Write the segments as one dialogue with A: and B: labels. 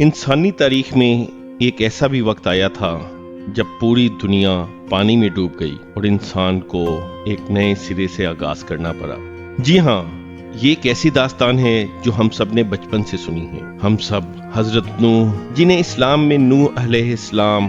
A: انسانی تاریخ میں ایک ایسا بھی وقت آیا تھا جب پوری دنیا پانی میں ڈوب گئی اور انسان کو ایک نئے سرے سے آغاز کرنا پڑا۔ جی ہاں، یہ ایک ایسی داستان ہے جو ہم سب نے بچپن سے سنی ہے۔ ہم سب حضرت نوح، جنہیں اسلام میں نوح علیہ السلام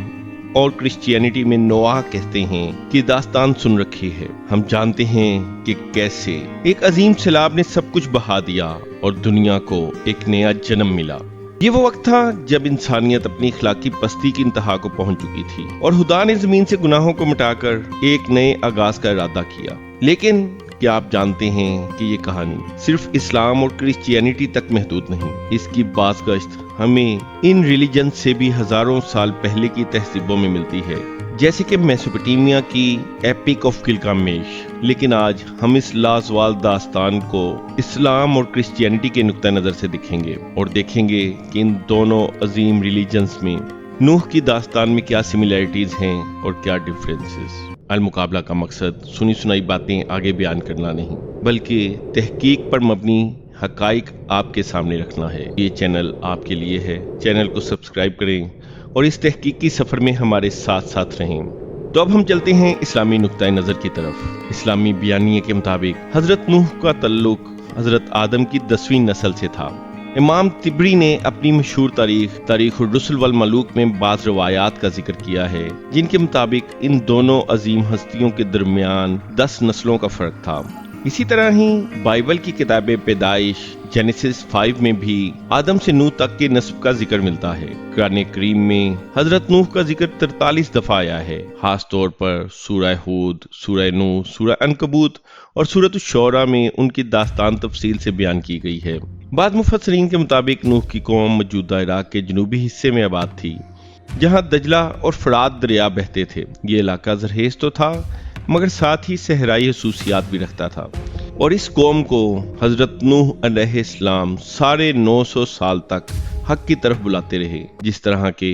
A: اور کرسچینٹی میں نوح کہتے ہیں، کی داستان سن رکھی ہے۔ ہم جانتے ہیں کہ کیسے ایک عظیم سیلاب نے سب کچھ بہا دیا اور دنیا کو ایک نیا جنم ملا۔ یہ وہ وقت تھا جب انسانیت اپنی اخلاقی پستی کی انتہا کو پہنچ چکی تھی اور خدا نے زمین سے گناہوں کو مٹا کر ایک نئے آغاز کا ارادہ کیا۔ لیکن کیا آپ جانتے ہیں کہ یہ کہانی صرف اسلام اور کرسچینٹی تک محدود نہیں؟ اس کی بازگشت ہمیں ان ریلیجن سے بھی ہزاروں سال پہلے کی تہذیبوں میں ملتی ہے، جیسے کہ میسوپوٹیمیا کی ایپک آف گلگامیش۔ لیکن آج ہم اس لازوال داستان کو اسلام اور کرسچینٹی کے نقطہ نظر سے دیکھیں گے اور دیکھیں گے کہ ان دونوں عظیم ریلیجنز میں نوح کی داستان میں کیا سملیرٹیز ہیں اور کیا ڈیفرنسز۔ المقابلہ کا مقصد سنی سنائی باتیں آگے بیان کرنا نہیں، بلکہ تحقیق پر مبنی حقائق آپ کے سامنے رکھنا ہے۔ یہ چینل آپ کے لیے ہے، چینل کو سبسکرائب کریں اور اس تحقیقی سفر میں ہمارے ساتھ ساتھ رہیں۔ تو اب ہم چلتے ہیں اسلامی نقطۂ نظر کی طرف۔ اسلامی بیانیے کے مطابق حضرت نوح کا تعلق حضرت آدم کی 10ویں نسل سے تھا۔ امام طبری نے اپنی مشہور تاریخ الرسل والملوک میں بعض روایات کا ذکر کیا ہے جن کے مطابق ان دونوں عظیم ہستیوں کے درمیان 10 نسلوں کا فرق تھا۔ اسی طرح ہی بائبل کی کتاب پیدائش جینیسس 5 میں بھی آدم سے نوح تک کے نسب کا ذکر ملتا ہے۔ قرآن کریم میں حضرت نوح کا ذکر 43 دفعہ آیا ہے، خاص طور پر سورہ ہود، سورہ نوح، سورہ عنکبوت اور سورۃ الشعراء میں ان کی داستان تفصیل سے بیان کی گئی ہے۔ بعض مفسرین کے مطابق نوح کی قوم موجودہ عراق کے جنوبی حصے میں آباد تھی، جہاں دجلہ اور فرات دریا بہتے تھے۔ یہ علاقہ زرخیز تو تھا مگر ساتھ ہی صحرائی خصوصیات بھی رکھتا تھا، اور اس قوم کو حضرت نوح علیہ السلام 950 سال تک حق کی طرف بلاتے رہے، جس طرح کہ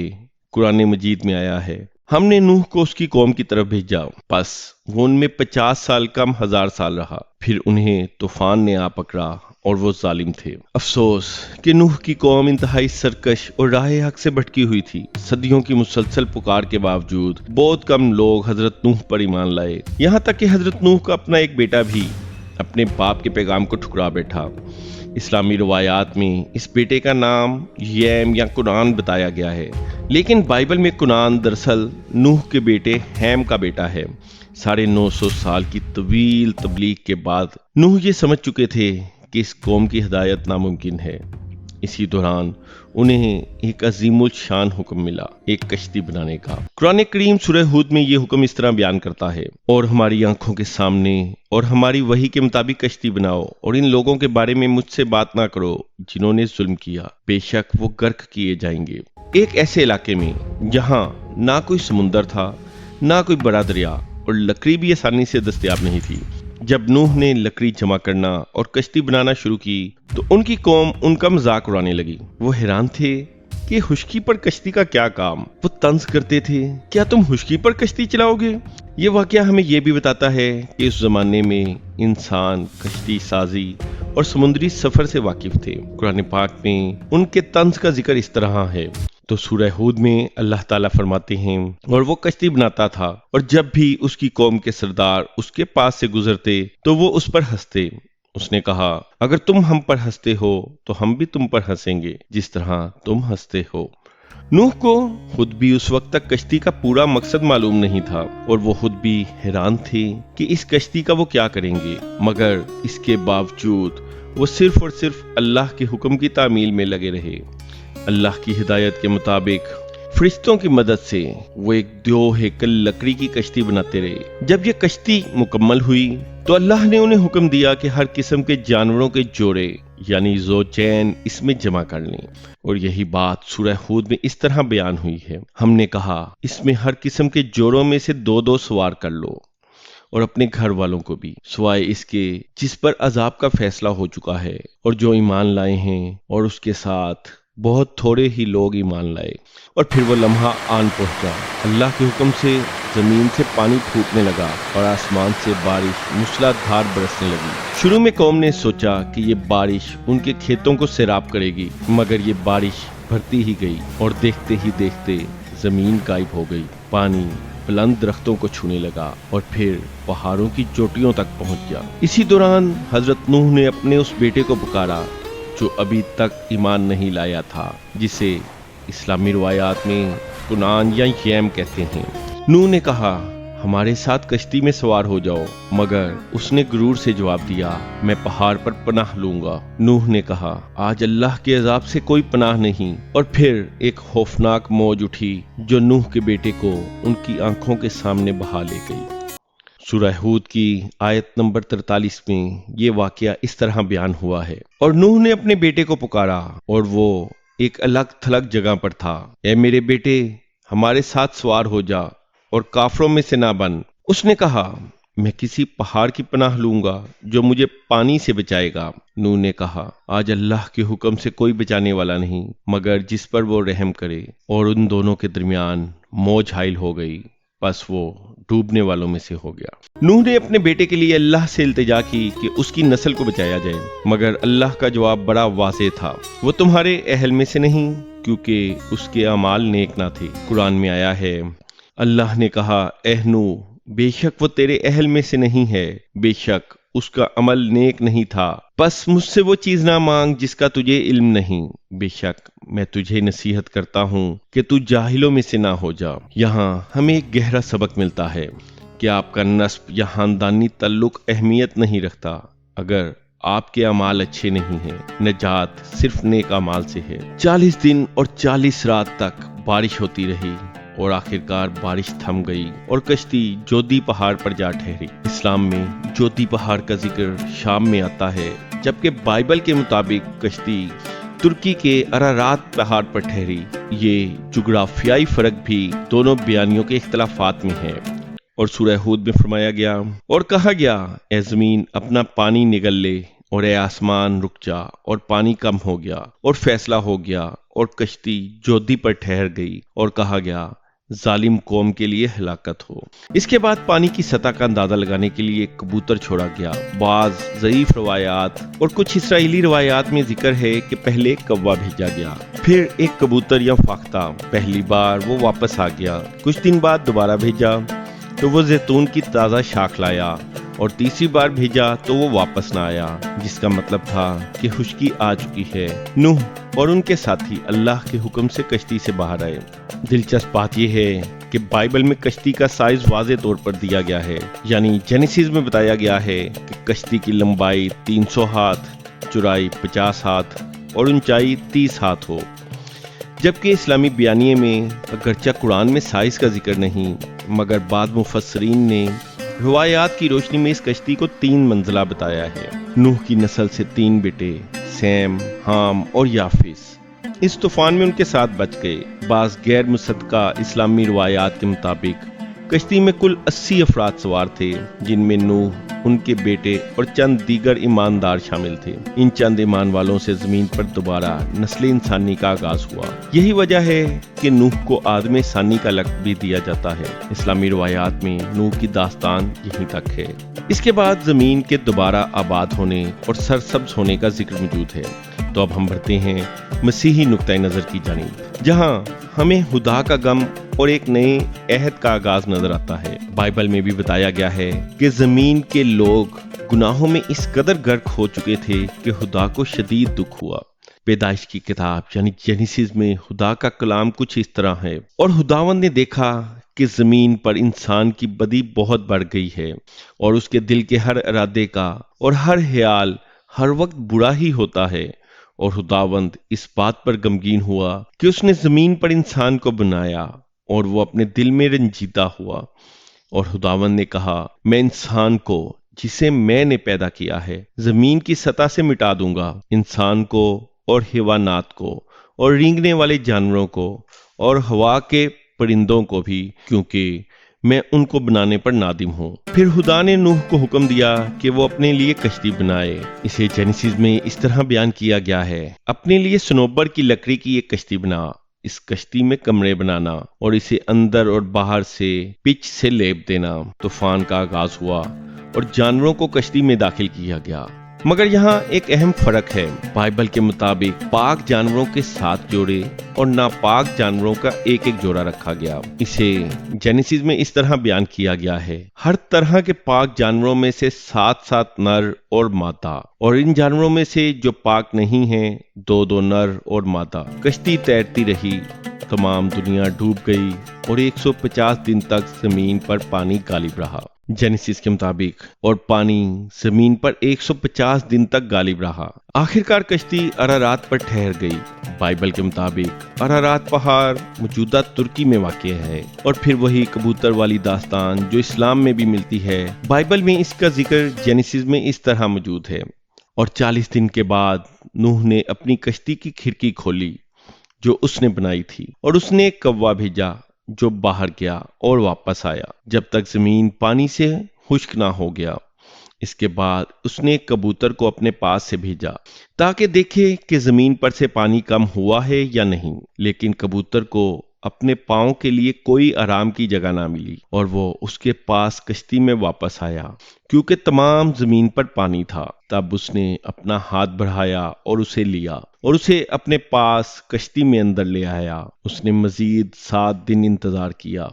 A: قرآن مجید میں آیا ہے، ہم نے نوح کو اس کی قوم کی طرف بھیجا، پس وہ ان میں 50 سال کم 1000 سال رہا، پھر انہیں طوفان نے آ پکڑا اور وہ ظالم تھے۔ افسوس کہ نوح کی قوم انتہائی سرکش اور راہ حق سے بھٹکی ہوئی تھی۔ صدیوں کی مسلسل پکار کے باوجود بہت کم لوگ حضرت نوح پر ایمان لائے، یہاں تک کہ حضرت نوح کا اپنا ایک بیٹا بھی اپنے باپ کے پیغام کو ٹھکرا بیٹھا۔ اسلامی روایات میں اس بیٹے کا نام یم یا کنعان بتایا گیا ہے، لیکن بائبل میں کنعان دراصل نوح کے بیٹے ہیم کا بیٹا ہے۔ 950 سال کی طویل تبلیغ کے بعد نوح یہ سمجھ چکے تھے کہ اس قوم کی ہدایت ناممکن ہے۔ اسی دوران انہیں ایک عظیم الشان حکم ملا، ایک کشتی بنانے کا۔ قرآن کریم سورہ ہود میں یہ حکم اس طرح بیان کرتا ہے، اور ہماری آنکھوں کے سامنے اور ہماری وحی کے مطابق کشتی بناؤ، اور ان لوگوں کے بارے میں مجھ سے بات نہ کرو جنہوں نے ظلم کیا، بے شک وہ غرق کیے جائیں گے۔ ایک ایسے علاقے میں جہاں نہ کوئی سمندر تھا، نہ کوئی بڑا دریا، اور لکڑی بھی آسانی سے دستیاب نہیں تھی۔ جب نوح نے لکڑی جمع کرنا اور کشتی بنانا شروع کی تو ان کی قوم ان کا مذاق اڑانے لگی۔ وہ حیران تھے کہ خشکی پر کشتی کا کیا کام؟ وہ طنز کرتے تھے، کیا تم خشکی پر کشتی چلاؤ گے؟ یہ واقعہ ہمیں یہ بھی بتاتا ہے کہ اس زمانے میں انسان کشتی سازی اور سمندری سفر سے واقف تھے۔ قرآن پاک میں ان کے طنز کا ذکر اس طرح ہے۔ تو سورہ ہود میں اللہ تعالیٰ فرماتے ہیں، اور وہ کشتی بناتا تھا، اور جب بھی اس کی قوم کے سردار اس کے پاس سے گزرتے تو وہ اس پر ہنستے۔ اس نے کہا، اگر تم ہم پر ہنستے ہو تو ہم بھی تم پر ہنسیں گے جس طرح تم ہنستے ہو۔ نوح کو خود بھی اس وقت تک کشتی کا پورا مقصد معلوم نہیں تھا، اور وہ خود بھی حیران تھے کہ اس کشتی کا وہ کیا کریں گے، مگر اس کے باوجود وہ صرف اور صرف اللہ کے حکم کی تعمیل میں لگے رہے۔ اللہ کی ہدایت کے مطابق فرشتوں کی مدد سے وہ ایک دیو ہیکل لکڑی کی کشتی بناتے رہے۔ جب یہ کشتی مکمل ہوئی تو اللہ نے انہیں حکم دیا کہ ہر قسم کے جانوروں کے جوڑے یعنی زوجین اس میں جمع کر لیں، اور یہی بات سورہ ہود میں اس طرح بیان ہوئی ہے، ہم نے کہا اس میں ہر قسم کے جوڑوں میں سے 2 سوار کر لو، اور اپنے گھر والوں کو بھی، سوائے اس کے جس پر عذاب کا فیصلہ ہو چکا ہے، اور جو ایمان لائے ہیں۔ اور اس کے ساتھ بہت تھوڑے ہی لوگ ایمان لائے۔ اور پھر وہ لمحہ آن پہنچا، اللہ کے حکم سے زمین سے پانی پھوٹنے لگا اور آسمان سے بارش موسلا دھار برسنے لگی۔ شروع میں قوم نے سوچا کہ یہ بارش ان کے کھیتوں کو سیراب کرے گی، مگر یہ بارش بھرتی ہی گئی اور دیکھتے ہی دیکھتے زمین غائب ہو گئی۔ پانی بلند درختوں کو چھونے لگا اور پھر پہاڑوں کی چوٹیوں تک پہنچ گیا۔ اسی دوران حضرت نوح نے اپنے اس بیٹے کو پکارا جو ابھی تک ایمان نہیں لایا تھا، جسے اسلامی روایات میں کنعان یا یم کہتے ہیں۔ نوح نے کہا، ہمارے ساتھ کشتی میں سوار ہو جاؤ، مگر اس نے غرور سے جواب دیا، میں پہاڑ پر پناہ لوں گا۔ نوح نے کہا، آج اللہ کے عذاب سے کوئی پناہ نہیں۔ اور پھر ایک خوفناک موج اٹھی جو نوح کے بیٹے کو ان کی آنکھوں کے سامنے بہا لے گئی۔ سورہ ہود کی آیت نمبر 43 میں یہ واقعہ اس طرح بیان ہوا ہے، اور نوح نے اپنے بیٹے کو پکارا اور وہ ایک الگ تھلگ جگہ پر تھا۔ اے میرے بیٹے، ہمارے ساتھ سوار ہو جا اور کافروں میں سے نہ بن۔ اس نے کہا، میں کسی پہاڑ کی پناہ لوں گا جو مجھے پانی سے بچائے گا۔ نوح نے کہا، آج اللہ کے حکم سے کوئی بچانے والا نہیں مگر جس پر وہ رحم کرے۔ اور ان دونوں کے درمیان موج حائل ہو گئی، بس وہ ڈوبنے والوں میں سے ہو گیا۔ نوح نے اپنے بیٹے کے لیے اللہ سے التجا کی کہ اس کی نسل کو بچایا جائے، مگر اللہ کا جواب بڑا واضح تھا، وہ تمہارے اہل میں سے نہیں، کیونکہ اس کے اعمال نیک نہ تھے۔ قرآن میں آیا ہے، اللہ نے کہا، اے نوح، بے شک وہ تیرے اہل میں سے نہیں ہے، بے شک اس کا عمل نیک نہیں تھا، بس مجھ سے وہ چیز نہ مانگ جس کا تجھے علم نہیں، بے شک میں تجھے نصیحت کرتا ہوں کہ تو جاہلوں میں سے نہ ہو جا۔ یہاں ہمیں ایک گہرا سبق ملتا ہے کہ آپ کا نسب یا خاندانی تعلق اہمیت نہیں رکھتا اگر آپ کے اعمال اچھے نہیں ہیں۔ نجات صرف نیک اعمال سے ہے۔ 40 دن اور 40 رات تک بارش ہوتی رہی اور آخرکار بارش تھم گئی اور کشتی جودی پہاڑ پر جا ٹھہری۔ اسلام میں جودی پہاڑ کا ذکر شام میں آتا ہے، جبکہ بائبل کے مطابق کشتی ترکی کے ارارات پہاڑ پر ٹھہری۔ یہ جغرافیائی فرق بھی دونوں بیانیوں کے اختلافات میں ہے۔ اور سورہ ہود میں فرمایا گیا، اور کہا گیا، اے زمین اپنا پانی نگل لے، اور اے آسمان رک جا، اور پانی کم ہو گیا اور فیصلہ ہو گیا اور کشتی جودی پر ٹھہر گئی، اور کہا گیا، ظالم قوم کے لیے ہلاکت ہو۔ اس کے بعد پانی کی سطح کا اندازہ لگانے کے لیے ایک کبوتر چھوڑا گیا۔ بعض ضعیف روایات اور کچھ اسرائیلی روایات میں ذکر ہے کہ پہلے کوا بھیجا گیا، پھر ایک کبوتر یا فاختہ۔ پہلی بار وہ واپس آ گیا، کچھ دن بعد دوبارہ بھیجا تو وہ زیتون کی تازہ شاخ لایا، اور تیسری بار بھیجا تو وہ واپس نہ آیا، جس کا مطلب تھا کہ خشکی آ چکی ہے۔ نوح اور ان کے ساتھی اللہ کے حکم سے کشتی سے باہر آئے۔ دلچسپ بات یہ ہے کہ بائبل میں کشتی کا سائز واضح طور پر دیا گیا ہے، یعنی جینیسیس میں بتایا گیا ہے کہ کشتی کی لمبائی 300 ہاتھ، چوڑائی 50 ہاتھ اور اونچائی 30 ہاتھ ہو، جبکہ اسلامی بیانیے میں اگرچہ قرآن میں سائز کا ذکر نہیں، مگر بعض مفسرین نے روایات کی روشنی میں اس کشتی کو 3 منزلہ بتایا ہے۔ نوح کی نسل سے 3 بیٹے سیم، حام اور یافس اس طوفان میں ان کے ساتھ بچ گئے۔ بعض غیر مصدقہ اسلامی روایات کے مطابق کشتی میں کل 80 افراد سوار تھے، جن میں نوح، ان کے بیٹے اور چند دیگر ایماندار شامل تھے۔ ان چند ایمان والوں سے زمین پر دوبارہ نسل انسانی کا آغاز ہوا۔ یہی وجہ ہے کہ نوح کو آدم ثانی کا لقب بھی دیا جاتا ہے۔ اسلامی روایات میں نوح کی داستان یہیں تک ہے۔ اس کے بعد زمین کے دوبارہ آباد ہونے اور سرسبز ہونے کا ذکر موجود ہے۔ تو اب ہم بڑھتے ہیں مسیحی نقطۂ نظر کی جانب، جہاں ہمیں خدا کا غم اور ایک نئے عہد کا آغاز نظر آتا ہے۔ بائبل میں بھی بتایا گیا ہے کہ زمین کے لوگ گناہوں میں اس قدر غرق ہو چکے تھے کہ خدا کو شدید دکھ ہوا۔ پیدائش کی کتاب یعنی جینیسیس میں خدا کا کلام کچھ اس طرح ہے، اور خداوند نے دیکھا کہ زمین پر انسان کی بدی بہت بڑھ گئی ہے، اور اس کے دل کے ہر ارادے کا اور ہر خیال ہر وقت برا ہی ہوتا ہے، اور خداوند اس بات پر غمگین ہوا کہ اس نے زمین پر انسان کو بنایا، اور وہ اپنے دل میں رنجیدہ ہوا۔ اور خداوند نے کہا، میں انسان کو جسے میں نے پیدا کیا ہے زمین کی سطح سے مٹا دوں گا، انسان کو اور حیوانات کو اور رینگنے والے جانوروں کو اور ہوا کے پرندوں کو بھی، کیونکہ میں ان کو بنانے پر نادم ہوں۔ پھر خدا نے نوح کو حکم دیا کہ وہ اپنے لیے کشتی بنائے۔ اسے جینیسیس میں اس طرح بیان کیا گیا ہے، اپنے لیے صنوبر کی لکڑی کی ایک کشتی بنا، اس کشتی میں کمرے بنانا اور اسے اندر اور باہر سے پچ سے لیپ دینا۔ طوفان کا آغاز ہوا اور جانوروں کو کشتی میں داخل کیا گیا۔ مگر یہاں ایک اہم فرق ہے، بائبل کے مطابق پاک جانوروں کے 7 جوڑے اور ناپاک جانوروں کا ایک جوڑا رکھا گیا۔ اسے جینیسس میں اس طرح بیان کیا گیا ہے، ہر طرح کے پاک جانوروں میں سے 7 نر اور مادہ، اور ان جانوروں میں سے جو پاک نہیں ہیں 2 نر اور مادہ۔ کشتی تیرتی رہی، تمام دنیا ڈوب گئی اور 150 دن تک زمین پر پانی غالب رہا، جینیسس کے مطابق، اور پانی زمین پر 150 دن تک غالب رہا۔ آخرکار کشتی ارارات پر ٹھہر گئی۔ بائبل کے مطابق ارارات پہاڑ موجودہ ترکی میں واقع ہے، اور پھر وہی کبوتر والی داستان جو اسلام میں بھی ملتی ہے، بائبل میں اس کا ذکر جینیسس میں اس طرح موجود ہے۔ اور 40 دن کے بعد نوح نے اپنی کشتی کی کھڑکی کھولی جو اس نے بنائی تھی، اور اس نے ایک کوا بھیجا جو باہر گیا اور واپس آیا جب تک زمین پانی سے خشک نہ ہو گیا۔ اس کے بعد اس نے ایک کبوتر کو اپنے پاس سے بھیجا تاکہ دیکھے کہ زمین پر سے پانی کم ہوا ہے یا نہیں، لیکن کبوتر کو اپنے پاؤں کے لیے کوئی آرام کی جگہ نہ ملی، اور وہ اس کے پاس کشتی میں واپس آیا کیونکہ تمام زمین پر پانی تھا۔ تب اس نے اپنا ہاتھ بڑھایا اور اسے لیا اور اسے اپنے پاس کشتی میں اندر لے آیا۔ اس نے مزید 7 دن انتظار کیا۔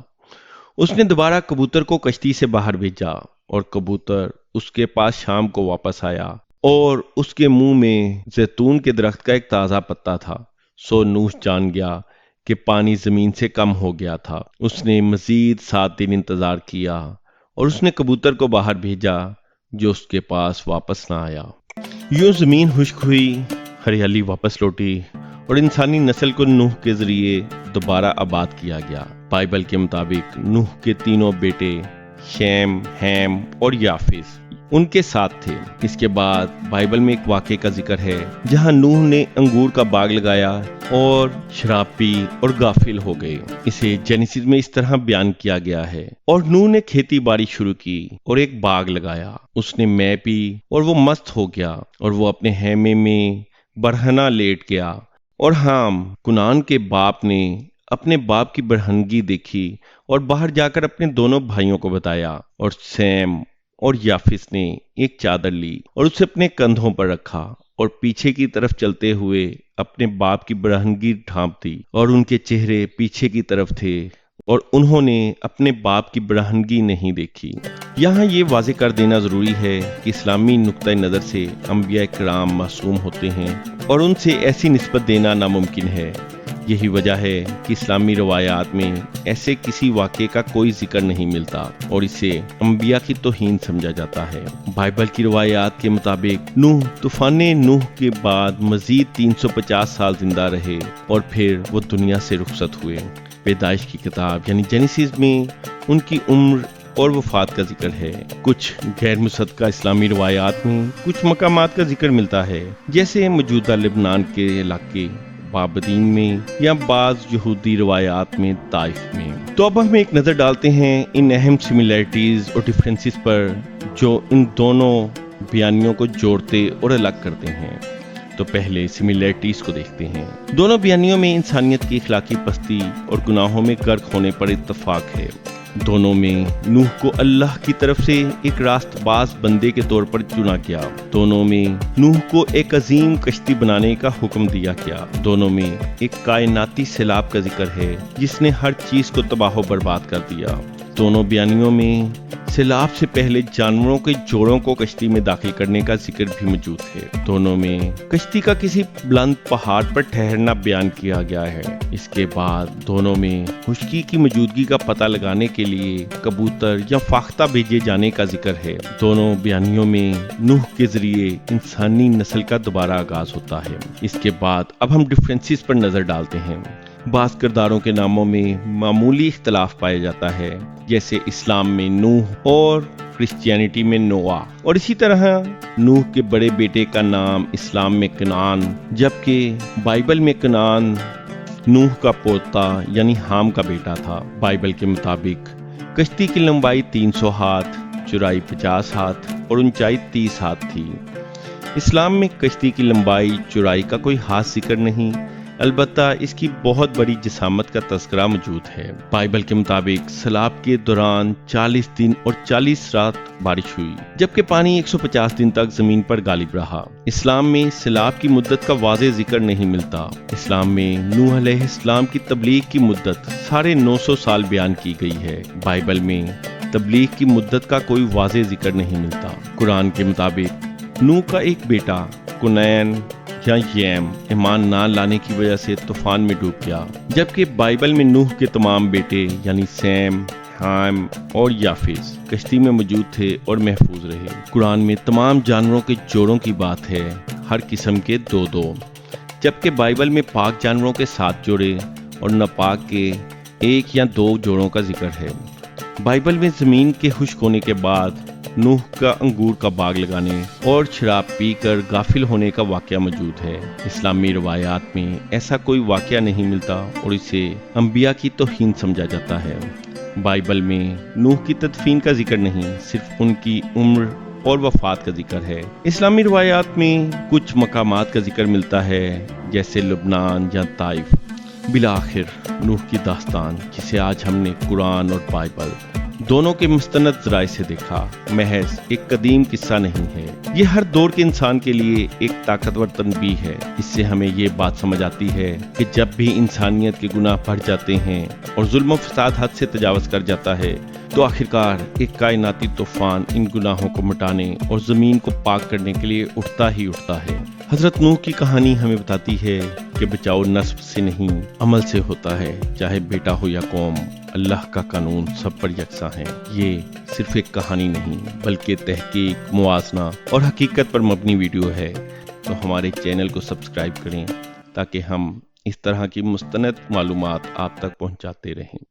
A: اس نے دوبارہ کبوتر کو کشتی سے باہر بھیجا، اور کبوتر اس کے پاس شام کو واپس آیا، اور اس کے منہ میں زیتون کے درخت کا ایک تازہ پتا تھا۔ سو نوح جان گیا کہ پانی زمین سے کم ہو گیا تھا۔ اس نے مزید 7 دن انتظار کیا، اور اس نے کبوتر کو باہر بھیجا جو اس کے پاس واپس نہ آیا۔ یوں زمین خشک ہوئی، ہریالی واپس لوٹی، اور انسانی نسل کو نوح کے ذریعے دوبارہ آباد کیا گیا۔ بائبل کے مطابق نوح کے 3 بیٹے شیم، ہیم اور یافس ان کے ساتھ تھے۔ اس کے بعد بائبل میں ایک واقعے کا ذکر ہے جہاں نوح نے انگور کا باغ لگایا اور شراب پی اور غافل ہو گئے۔ اسے جینیسس میں اس طرح بیان کیا گیا ہے، اور نوح نے کھیتی باڑی شروع کی اور ایک باغ لگایا۔ اس نے مے پی اور وہ مست ہو گیا، اور وہ اپنے خیمے میں برہنہ لیٹ گیا۔ اور حام، کنعان کے باپ نے اپنے باپ کی برہنگی دیکھی اور باہر جا کر اپنے دونوں بھائیوں کو بتایا، اور سیم اور یافس نے ایک چادر لی اور اسے اپنے کندھوں پر رکھا اور پیچھے کی طرف چلتے ہوئے اپنے باپ کی برہنگی ڈھانپ دی، اور ان کے چہرے پیچھے کی طرف تھے اور انہوں نے اپنے باپ کی برہنگی نہیں دیکھی۔ یہاں یہ واضح کر دینا ضروری ہے کہ اسلامی نقطہ نظر سے انبیاء کرام معصوم ہوتے ہیں اور ان سے ایسی نسبت دینا ناممکن ہے۔ یہی وجہ ہے کہ اسلامی روایات میں ایسے کسی واقعے کا کوئی ذکر نہیں ملتا اور اسے انبیاء کی توہین سمجھا جاتا ہے۔ بائبل کی روایات کے مطابق نوح طوفان نوح کے بعد مزید 350 سال زندہ رہے اور پھر وہ دنیا سے رخصت ہوئے۔ پیدائش کی کتاب یعنی جینیسس میں ان کی عمر اور وفات کا ذکر ہے۔ کچھ غیر مصدقہ اسلامی روایات میں کچھ مقامات کا ذکر ملتا ہے، جیسے موجودہ لبنان کے علاقے بابدین میں یا بعض یہودی روایات میں طائف میں۔ تو اب ہم ایک نظر ڈالتے ہیں ان اہم سملیرٹیز اور ڈفرینسز پر جو ان دونوں بیانیوں کو جوڑتے اور الگ کرتے ہیں۔ تو پہلے سملیرٹیز کو دیکھتے ہیں۔ دونوں بیانیوں میں انسانیت کی اخلاقی پستی اور گناہوں میں غرق ہونے پر اتفاق ہے۔ دونوں میں نوح کو اللہ کی طرف سے ایک راست باز بندے کے طور پر چنا گیا۔ دونوں میں نوح کو ایک عظیم کشتی بنانے کا حکم دیا گیا۔ دونوں میں ایک کائناتی سیلاب کا ذکر ہے جس نے ہر چیز کو تباہ و برباد کر دیا۔ دونوں بیانیوں میں سیلاب سے پہلے جانوروں کے جوڑوں کو کشتی میں داخل کرنے کا ذکر بھی موجود ہے۔ دونوں میں کشتی کا کسی بلند پہاڑ پر ٹھہرنا بیان کیا گیا ہے۔ اس کے بعد دونوں میں خشکی کی موجودگی کا پتہ لگانے کے لیے کبوتر یا فاختہ بھیجے جانے کا ذکر ہے۔ دونوں بیانیوں میں نوح کے ذریعے انسانی نسل کا دوبارہ آغاز ہوتا ہے۔ اس کے بعد اب ہم ڈفرینسز پر نظر ڈالتے ہیں۔ بعض کرداروں کے ناموں میں معمولی اختلاف پایا جاتا ہے، جیسے اسلام میں نوح اور کرسچینٹی میں نوح، اور اسی طرح نوح کے بڑے بیٹے کا نام اسلام میں کنعان، جبکہ بائبل میں کنعان نوح کا پوتا یعنی حام کا بیٹا تھا۔ بائبل کے مطابق کشتی کی لمبائی 300 ہاتھ، چوڑائی 50 ہاتھ اور اونچائی 30 ہاتھ تھی۔ اسلام میں کشتی کی لمبائی چوڑائی کا کوئی خاص ذکر نہیں، البتہ اس کی بہت بڑی جسامت کا تذکرہ موجود ہے۔ بائبل کے مطابق سیلاب کے دوران 40 دن اور 40 رات بارش ہوئی، جبکہ پانی 150 دن تک زمین پر غالب رہا۔ اسلام میں سیلاب کی مدت کا واضح ذکر نہیں ملتا۔ اسلام میں نوح علیہ السلام کی تبلیغ کی مدت 950 سال بیان کی گئی ہے۔ بائبل میں تبلیغ کی مدت کا کوئی واضح ذکر نہیں ملتا۔ قرآن کے مطابق نوح کا ایک بیٹا کنعان یا یم ایمان نہ لانے کی وجہ سے طوفان میں ڈوب گیا، جبکہ بائبل میں نوح کے تمام بیٹے یعنی سیم، حام اور یافیس کشتی میں موجود تھے اور محفوظ رہے۔ قرآن میں تمام جانوروں کے جوڑوں کی بات ہے، ہر قسم کے 2 جبکہ بائبل میں پاک جانوروں کے 7 جوڑے اور ناپاک کے 1 یا 2 جوڑوں کا ذکر ہے۔ بائبل میں زمین کے خشک ہونے کے بعد نوح کا انگور کا باغ لگانے اور شراب پی کر غافل ہونے کا واقعہ موجود ہے۔ اسلامی روایات میں ایسا کوئی واقعہ نہیں ملتا اور اسے انبیاء کی توہین سمجھا جاتا ہے۔ بائبل میں نوح کی تدفین کا ذکر نہیں، صرف ان کی عمر اور وفات کا ذکر ہے۔ اسلامی روایات میں کچھ مقامات کا ذکر ملتا ہے، جیسے لبنان یا طائف۔ بالآخر نوح کی داستان، جسے آج ہم نے قرآن اور بائبل دونوں کے مستند ذرائع سے دیکھا، محض ایک قدیم قصہ نہیں ہے، یہ ہر دور کے انسان کے لیے ایک طاقتور تنبیہ ہے۔ اس سے ہمیں یہ بات سمجھ آتی ہے کہ جب بھی انسانیت کے گناہ بڑھ جاتے ہیں اور ظلم و فساد حد سے تجاوز کر جاتا ہے، تو آخرکار ایک کائناتی طوفان ان گناہوں کو مٹانے اور زمین کو پاک کرنے کے لیے اٹھتا ہی اٹھتا ہے۔ حضرت نوح کی کہانی ہمیں بتاتی ہے کہ بچاؤ نسب سے نہیں، عمل سے ہوتا ہے، چاہے بیٹا ہو یا قوم، اللہ کا قانون سب پر یکساں ہے۔ یہ صرف ایک کہانی نہیں، بلکہ تحقیق، موازنہ اور حقیقت پر مبنی ویڈیو ہے۔ تو ہمارے چینل کو سبسکرائب کریں تاکہ ہم اس طرح کی مستند معلومات آپ تک پہنچاتے رہیں۔